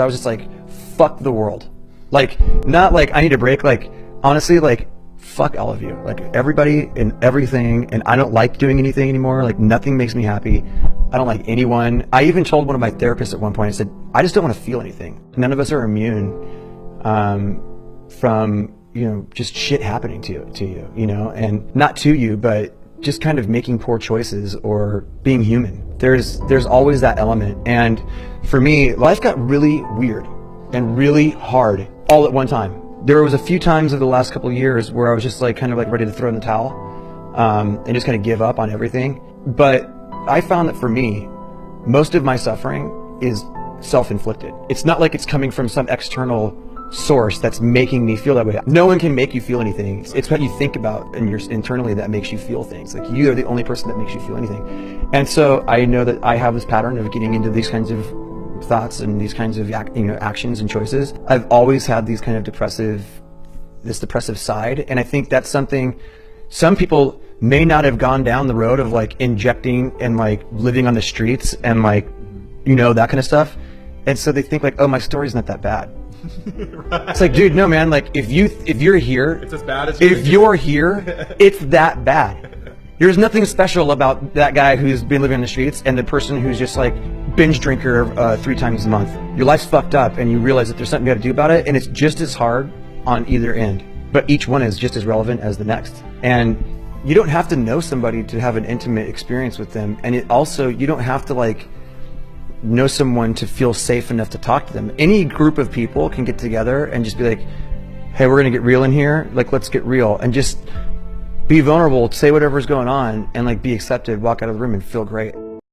I was just like, fuck the world. Like, not like I need a break, like honestly, like fuck all of you, like everybody and everything, and I don't like doing anything anymore. Like nothing makes me happy. I don't like anyone. I even told one of my therapists at one point, I said, I just don't want to feel anything. None of us are immune from, you know, just shit happening to you, you know, and not to you, but just kind of making poor choices or being human. There's always that element. And for me, life got really weird and really hard all at one time. There was a few times over the last couple of years where I was just like kind of like ready to throw in the towel and just kind of give up on everything. But I found that for me, most of my suffering is self-inflicted. It's not like it's coming from some external source that's making me feel that way. No one can make you feel anything. It's what you think about and internally that makes you feel things. Like you are the only person that makes you feel anything. And so I know that I have this pattern of getting into these kinds of thoughts and these kinds of actions and choices. I've always had these kind of depressive side, and I think that's something some people may not have gone down the road of like injecting and like living on the streets and like, you know, that kind of stuff. And so they think like, oh, my story's not that bad. Right. It's like, dude, no, man, like if you're here, it's as bad as if you're here, it's that bad. There's nothing special about that guy who's been living on the streets and the person who's just like binge drinker 3 times a month. Your life's fucked up and you realize that there's something you gotta do about it, and it's just as hard on either end, but each one is just as relevant as the next. And you don't have to know somebody to have an intimate experience with them, and it also, you don't have to like know someone to feel safe enough to talk to them. Any group of people can get together and just be like, hey, we're gonna get real in here, like let's get real, and just be vulnerable, say whatever's going on, and like be accepted, walk out of the room and feel great.